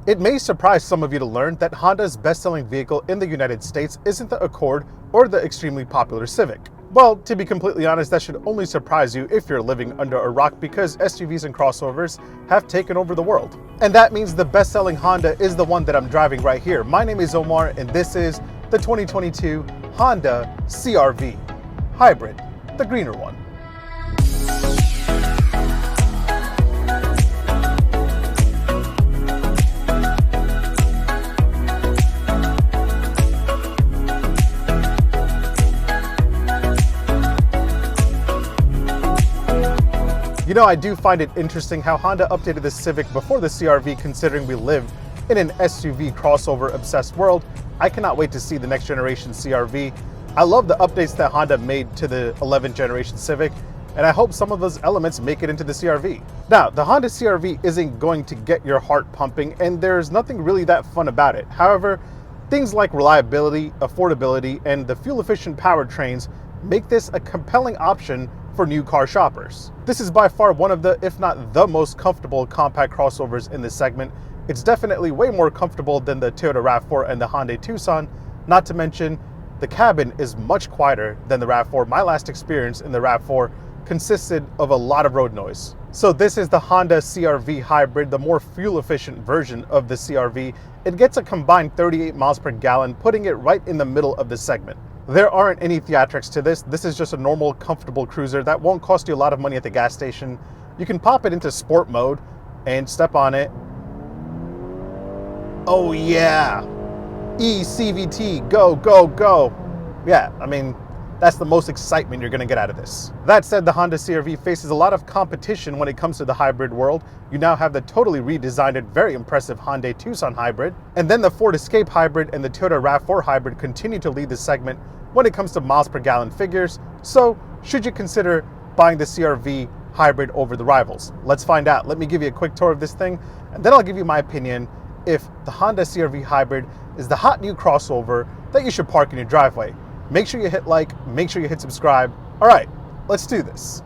It may surprise some of you to learn that Honda's best-selling vehicle in the United States isn't the Accord or the extremely popular Civic. Well, to be completely honest, that should only surprise you if you're living under a rock, because SUVs and crossovers have taken over the world. And that means the best-selling Honda is the one that I'm driving right here. My name is Omar, and this is the 2022 Honda CRV Hybrid, the greener one. You know, I do find it interesting how Honda updated the Civic before the CRV, considering we live in an SUV crossover obsessed world. I cannot wait to see the next generation CRV. I love the updates that Honda made to the 11th generation Civic, and I hope some of those elements make it into the CRV. Now, the Honda CRV isn't going to get your heart pumping, and there's nothing really that fun about it. However, things like reliability, affordability, and the fuel-efficient powertrains make this a compelling option for new car shoppers. This is by far one of the, if not the most comfortable compact crossovers in this segment. It's definitely way more comfortable than the Toyota RAV4 and the Hyundai Tucson, not to mention the cabin is much quieter than the RAV4. My last experience in the RAV4 consisted of a lot of road noise. So this is the Honda CRV Hybrid, the more fuel-efficient version of the CRV. It gets a combined 38 miles per gallon, putting it right in the middle of the segment. There aren't any theatrics to this. This is just a normal, comfortable cruiser that won't cost you a lot of money at the gas station. You can pop it into sport mode and step on it. Oh yeah, eCVT, go, go, go. Yeah, I mean, that's the most excitement you're gonna get out of this. That said, the Honda CRV faces a lot of competition when it comes to the hybrid world. You now have the totally redesigned and very impressive Hyundai Tucson Hybrid, and then the Ford Escape Hybrid and the Toyota RAV4 Hybrid continue to lead the segment when it comes to miles per gallon figures. So, should you consider buying the CRV Hybrid over the rivals? Let's find out. Let me give you a quick tour of this thing, and then I'll give you my opinion if the Honda CRV Hybrid is the hot new crossover that you should park in your driveway. Make sure you hit like, make sure you hit subscribe. All right, let's do this.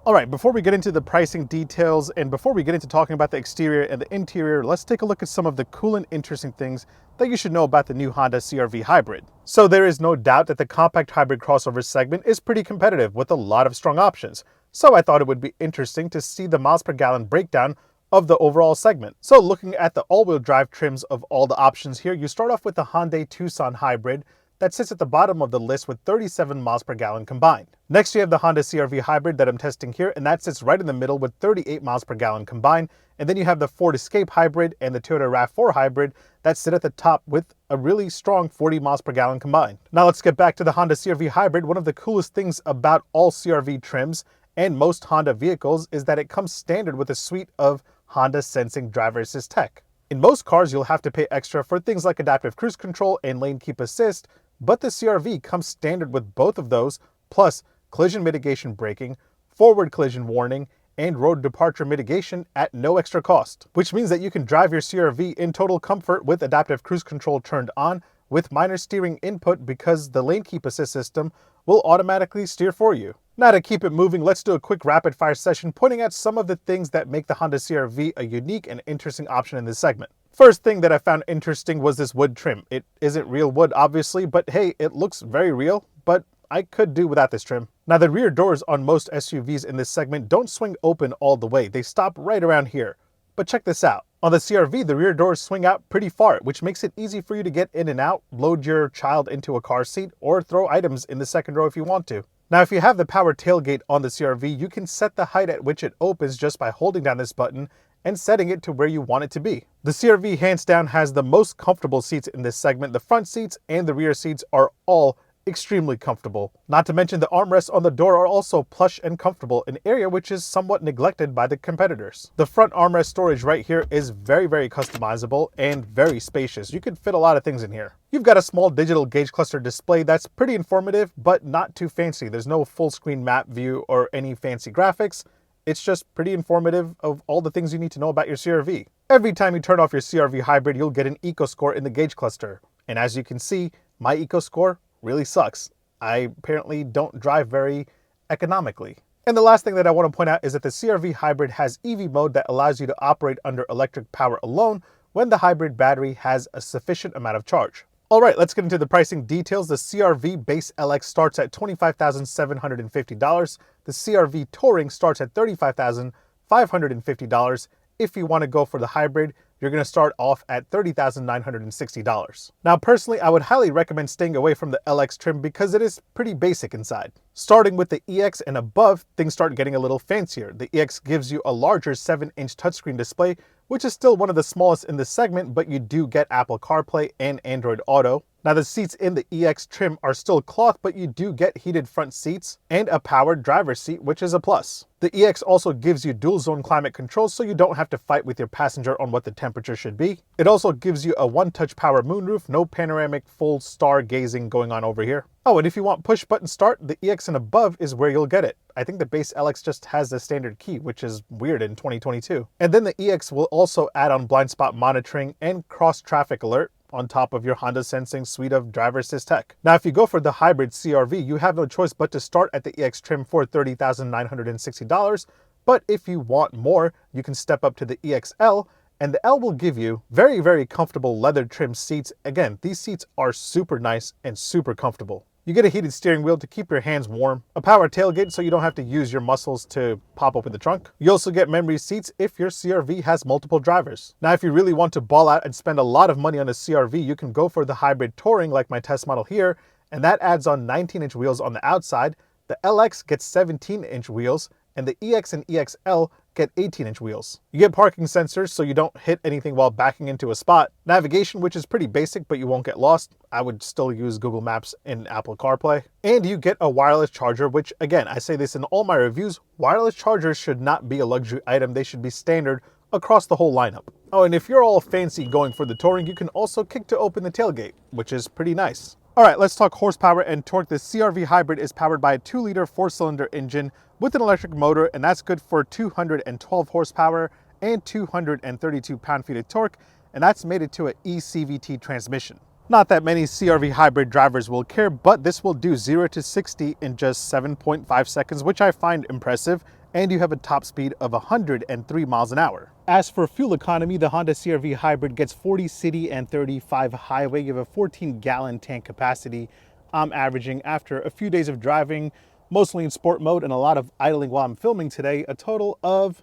All right, before we get into the pricing details and before we get into talking about the exterior and the interior, let's take a look at some of the cool and interesting things that you should know about the new Honda CRV Hybrid. So there is no doubt that the compact hybrid crossover segment is pretty competitive with a lot of strong options. So I thought it would be interesting to see the miles per gallon breakdown of the overall segment. So looking at the all-wheel drive trims of all the options here, you start off with the Hyundai Tucson Hybrid that sits at the bottom of the list with 37 miles per gallon combined. Next, you have the Honda CRV Hybrid that I'm testing here, and that sits right in the middle with 38 miles per gallon combined. And then you have the Ford Escape Hybrid and the Toyota RAV4 Hybrid that sit at the top with a really strong 40 miles per gallon combined. Now let's get back to the Honda CRV Hybrid. One of the coolest things about all CRV trims and most Honda vehicles is that it comes standard with a suite of Honda Sensing driver assist tech. In most cars, you'll have to pay extra for things like adaptive cruise control and lane keep assist, but the CRV comes standard with both of those, plus collision mitigation braking, forward collision warning, and road departure mitigation at no extra cost, which means that you can drive your CRV in total comfort with adaptive cruise control turned on with minor steering input, because the lane keep assist system will automatically steer for you. Now, to keep it moving, let's do a quick rapid fire session pointing at some of the things that make the Honda CRV a unique and interesting option in this segment. First thing that I found interesting was this wood trim. It isn't real wood, obviously, but hey, it looks very real, but I could do without this trim. Now, the rear doors on most SUVs in this segment don't swing open all the way. They stop right around here. But check this out. On the CRV, the rear doors swing out pretty far, which makes it easy for you to get in and out, load your child into a car seat, or throw items in the second row if you want to. Now, if you have the power tailgate on the CRV, you can set the height at which it opens just by holding down this button and setting it to where you want it to be. The CRV hands down has the most comfortable seats in this segment. The front seats and the rear seats are all extremely comfortable. Not to mention the armrests on the door are also plush and comfortable, an area which is somewhat neglected by the competitors. The front armrest storage right here is very, very customizable and very spacious. You can fit a lot of things in here. You've got a small digital gauge cluster display that's pretty informative, but not too fancy. There's no full screen map view or any fancy graphics. It's just pretty informative of all the things you need to know about your CRV. Every time you turn off your CRV Hybrid, you'll get an eco score in the gauge cluster. And as you can see, my eco score really sucks. I apparently don't drive very economically. And the last thing that I want to point out is that the CRV Hybrid has EV mode that allows you to operate under electric power alone when the hybrid battery has a sufficient amount of charge. All right, let's get into the pricing details. The CRV Base LX starts at $25,750. The CRV Touring starts at $35,550. If you want to go for the hybrid, you're going to start off at $30,960. Now, personally, I would highly recommend staying away from the LX trim because it is pretty basic inside. Starting with the EX and above, things start getting a little fancier. The EX gives you a larger 7-inch touchscreen display, which is still one of the smallest in this segment, but you do get Apple CarPlay and Android Auto. Now, the seats in the EX trim are still cloth, but you do get heated front seats and a powered driver's seat, which is a plus. The EX also gives you dual zone climate control, so you don't have to fight with your passenger on what the temperature should be. It also gives you a one-touch power moonroof, no panoramic full star gazing going on over here. Oh, and if you want push button start, the EX and above is where you'll get it. I think the base LX just has the standard key, which is weird in 2022. And then the EX will also add on blind spot monitoring and cross traffic alert, on top of your Honda Sensing suite of driver assist tech. Now, if you go for the hybrid CRV, you have no choice but to start at the EX trim for $30,960. But if you want more, you can step up to the EXL, and the L will give you very, very comfortable leather trim seats. Again, these seats are super nice and super comfortable. You get a heated steering wheel to keep your hands warm, a power tailgate so you don't have to use your muscles to pop open the trunk. You also get memory seats if your CRV has multiple drivers. Now, if you really want to ball out and spend a lot of money on a CRV, you can go for the hybrid Touring like my test model here, and that adds on 19-inch wheels on the outside. The LX gets 17-inch wheels, and the EX and EXL get 18-inch wheels. You get parking sensors so you don't hit anything while backing into a spot. Navigation, which is pretty basic, but you won't get lost. I would still use Google Maps in Apple CarPlay. And you get a wireless charger, which again, I say this in all my reviews, wireless chargers should not be a luxury item. They should be standard across the whole lineup. Oh, and if you're all fancy going for the Touring, you can also kick to open the tailgate, which is pretty nice. All right, let's talk horsepower and torque. The CRV Hybrid is powered by a 2-liter 4-cylinder engine with an electric motor, and that's good for 212 horsepower and 232 pound-feet of torque, and that's made it to an eCVT transmission. Not that many CRV Hybrid drivers will care, but this will do 0 to 60 in just 7.5 seconds, which I find impressive, and you have a top speed of 103 miles an hour. As for fuel economy, the Honda CRV Hybrid gets 40 city and 35 highway. You have a 14-gallon tank capacity. I'm averaging, after a few days of driving, mostly in sport mode and a lot of idling while I'm filming today, a total of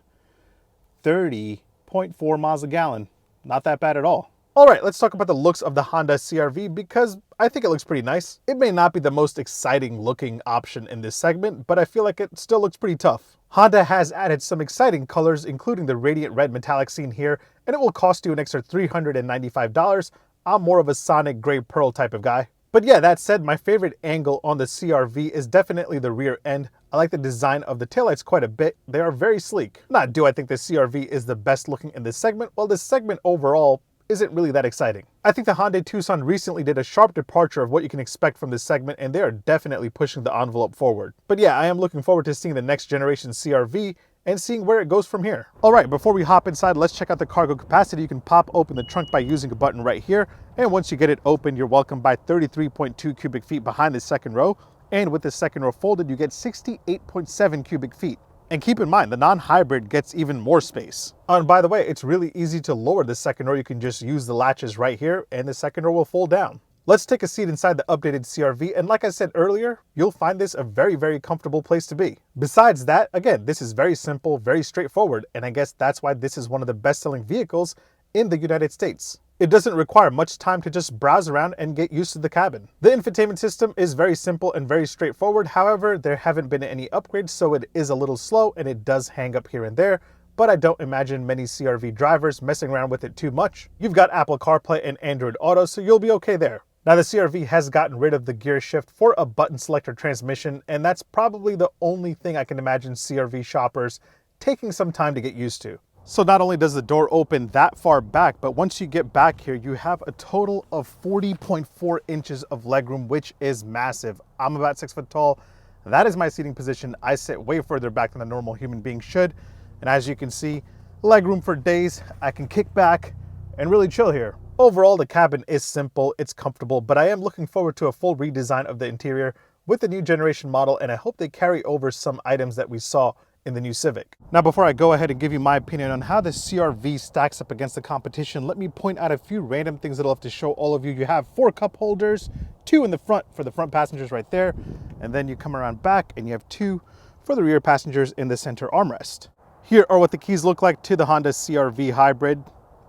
30.4 miles a gallon. Not that bad at all. All right, let's talk about the looks of the Honda CRV because I think it looks pretty nice. It may not be the most exciting looking option in this segment, but I feel like it still looks pretty tough. Honda has added some exciting colors, including the radiant red metallic seen here, and it will cost you an extra $395. I'm more of a sonic gray pearl type of guy. But yeah, that said, my favorite angle on the CRV is definitely the rear end. I like the design of the taillights quite a bit. They are very sleek. Not do I think the CRV is the best looking in this segment. Well, this segment overall isn't really that exciting. I think the Hyundai Tucson recently did a sharp departure of what you can expect from this segment, and they are definitely pushing the envelope forward. But yeah, I am looking forward to seeing the next generation CRV and seeing where it goes from here. All right, before we hop inside, let's check out the cargo capacity. You can pop open the trunk by using a button right here, and once you get it open, you're welcomed by 33.2 cubic feet behind the second row, and with the second row folded, you get 68.7 cubic feet. And keep in mind, the non-hybrid gets even more space. Oh, and by the way, it's really easy to lower the second row. You can just use the latches right here, and the second row will fold down. Let's take a seat inside the updated CRV, and like I said earlier, you'll find this a very, very comfortable place to be. Besides that, again, this is very simple, very straightforward, and I guess that's why this is one of the best-selling vehicles in the United States. It doesn't require much time to just browse around and get used to the cabin. The infotainment system is very simple and very straightforward. However, there haven't been any upgrades, so it is a little slow and it does hang up here and there, but I don't imagine many CRV drivers messing around with it too much. You've got Apple CarPlay and Android Auto, so you'll be okay there. Now, the CRV has gotten rid of the gear shift for a button selector transmission, and that's probably the only thing I can imagine CRV shoppers taking some time to get used to. So not only does the door open that far back, but once you get back here, you have a total of 40.4 inches of legroom, which is massive. I'm about 6 foot tall. That is my seating position. I sit way further back than a normal human being should. And as you can see, legroom for days. I can kick back and really chill here. Overall, the cabin is simple, it's comfortable, but I am looking forward to a full redesign of the interior with the new generation model, and I hope they carry over some items that we saw in the new Civic. Now, before I go ahead and give you my opinion on how the CRV stacks up against the competition, let me point out a few random things that I'll have to show all of you. You have 4 cup holders, 2 in the front for the front passengers right there, and then you come around back and you have 2 for the rear passengers in the center armrest. Here are what the keys look like to the Honda CRV Hybrid.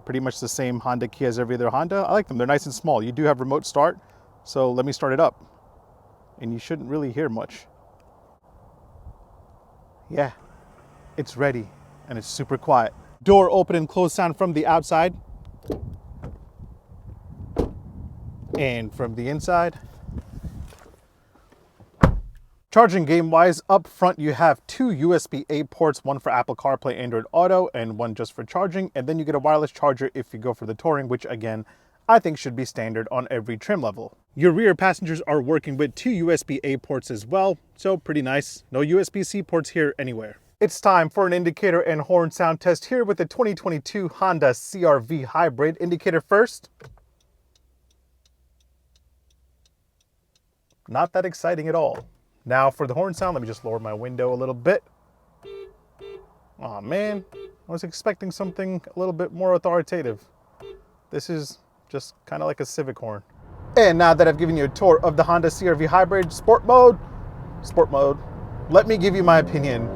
Pretty much the same Honda key as every other Honda. I like them, they're nice and small. You do have remote start, so let me start it up. And you shouldn't really hear much. Yeah, it's ready and it's super quiet. Door open and close sound from the outside. And from the inside. Charging game wise, up front you have 2 USB-A ports, one for Apple CarPlay, Android Auto, and one just for charging. And then you get a wireless charger if you go for the Touring, which again, I think should be standard on every trim level. Your rear passengers are working with 2 USB-A ports as well, so pretty nice. No USB-C ports here anywhere. It's time for an indicator and horn sound test here with the 2022 Honda CRV Hybrid. Indicator first. Not that exciting at all. Now for the horn sound, let me just lower my window a little bit. Oh man, I was expecting something a little bit more authoritative. This is just kind of like a Civic horn. And now that I've given you a tour of the Honda CRV Hybrid, sport mode, let me give you my opinion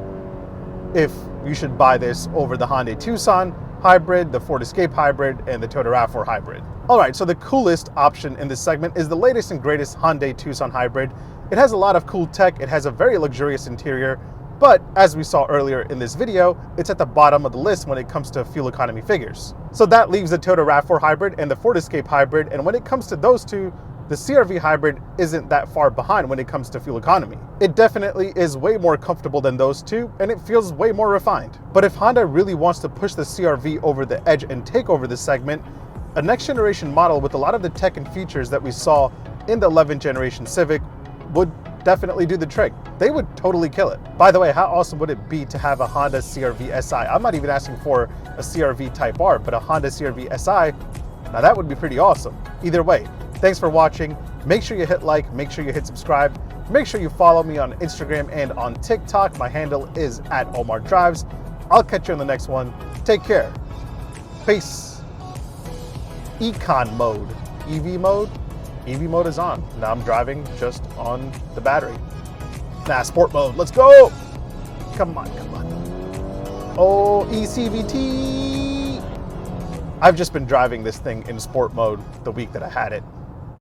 if you should buy this over the Hyundai Tucson Hybrid, the Ford Escape Hybrid, and the Toyota RAV4 Hybrid. All right, so the coolest option in this segment is the latest and greatest Hyundai Tucson Hybrid. It has a lot of cool tech, it has a very luxurious interior, but as we saw earlier in this video, it's at the bottom of the list when it comes to fuel economy figures. So that leaves the Toyota RAV4 Hybrid and the Ford Escape Hybrid, and when it comes to those two, the CRV Hybrid isn't that far behind when it comes to fuel economy. It definitely is way more comfortable than those two, and it feels way more refined. But if Honda really wants to push the CRV over the edge and take over this segment, a next generation model with a lot of the tech and features that we saw in the 11th generation Civic would definitely do the trick. They would totally kill it. By the way, how awesome would it be to have a Honda CRV SI? I'm not even asking for a CRV Type R, but a Honda CRV SI, now that would be pretty awesome. Either way, thanks for watching. Make sure you hit like, make sure you hit subscribe. Make sure you follow me on Instagram and on TikTok. My handle is @omardrives. I'll catch you in the next one. Take care. Peace. Econ mode, EV mode. EV mode is on. Now I'm driving just on the battery. Nah, sport mode, let's go. Come on, come on. Oh, ECVT. I've just been driving this thing in sport mode the week that I had it.